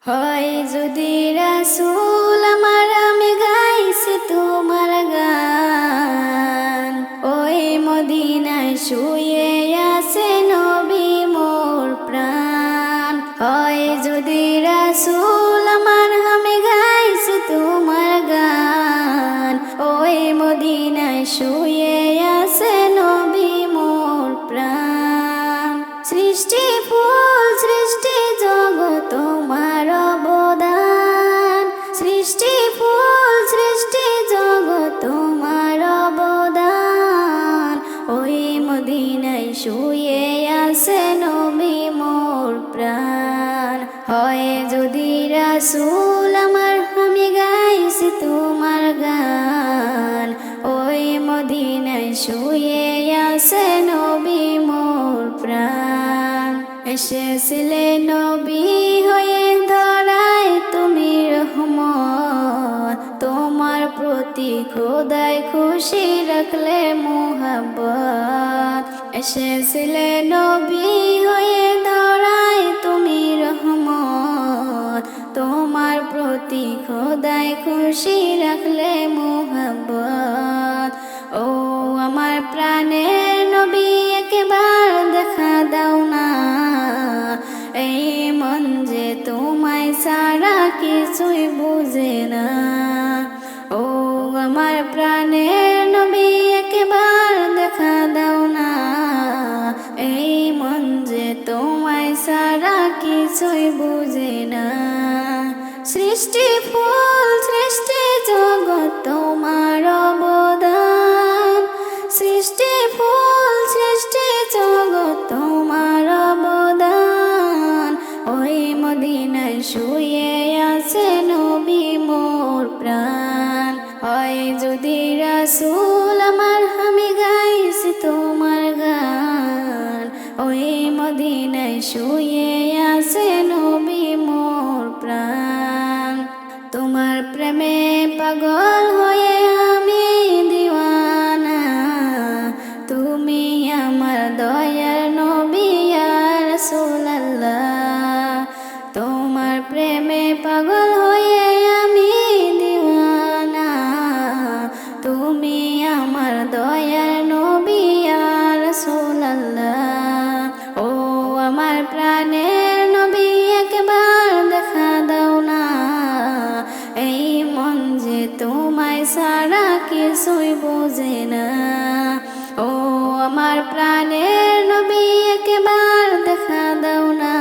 হয় যদি রাসূল আমার, আমি গাইছি তোমার গান। ওই মদিনায় শুয়ে আছে নবী মোর প্রাণ। হয় যদি রাসূল আমার, আমি গাইছি তোমার গান। ওই মদিনায় শুয়ে আছে নবী মোর প্রাণ। সৃষ্টি ফুল সৃষ্টি জগৎ তোমার অবদান। সৃষ্টি ফুল সৃষ্টি জগৎ তোমার অবদান। ওই মদিনায় শুয়ে আছে নবী মোর প্রাণ। হয় যদি রাসূল আমার, আমি গাইছি তোমার গান। ওই মদিনায় শুয়ে আছে নবী মোর প্রাণ। এসেছিলে নবী হয়ে ধরায় তুমি রহমত। তোমার প্রতি খোদায় খুশি রাখলে মোহাব্বত। এসেছিলে নবী হয়ে ধরায় তুমি রহমত। তোমার প্রতি খোদায় খুশি রাখলে মোহাব্বত। ও আমার প্রাণের নবী, একবার দেখা দাও না। এই মন যে তোমায় ছাড়া কিছুই বুঝে না। ও আমার প্রাণের নবী, একবার দেখা দাও না। এই মন যে তোমায় ছাড়া কিছুই বুঝে না। সৃষ্টি ফুল সৃষ্টি জগৎ তোমার অবদান। সৃষ্টি ফুল সৃষ্টি জগৎ তোমার অবদান। ওই মদিনায় শুয়ে আছে নবী মোর প্রাণ। হয় যদি রাসূল আমার, আমি গাইছি তোমার গান। ওই মদিনায় শুয়ে আছে নবী মোর প্রাণ। তোমার প্রেমে পাগল হয়ে আমি দিওয়ানা। তুমি আমার দয়ার নবী ইয়া রাসূলুল্লাহ। তোমার প্রেমে পাগল হয়ে আমি দিওয়ানা। তুমি আমার দয়ার নবী ইয়া রাসূলুল্লাহ। ও আমার প্রাণের নবী, একবার দেখা দাও না। এই মন যে তোমায় ছাড়া কিছুই বোঝে না। ও আমার প্রাণের নবী, একবার দেখা দাও না।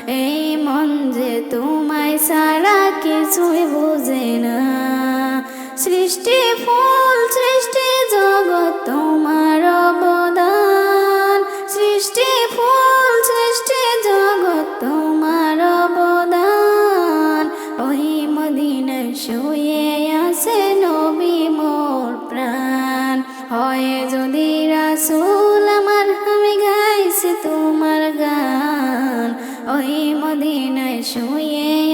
এই মন যে তোমায় ছাড়া কিছুই বোঝে না। সৃষ্টি ফুল সৃষ্টি জগৎ তোমার অবদান। সৃষ্টি ফুল সৃষ্টি জগৎ তোমার অবদান। ওই মদিনায় শুয়ে আছে নবী মোর প্রাণ। হয় যদি রাসূল আমার, আমি গাইছি তোমার গান। ওই মদিনায় শুয়ে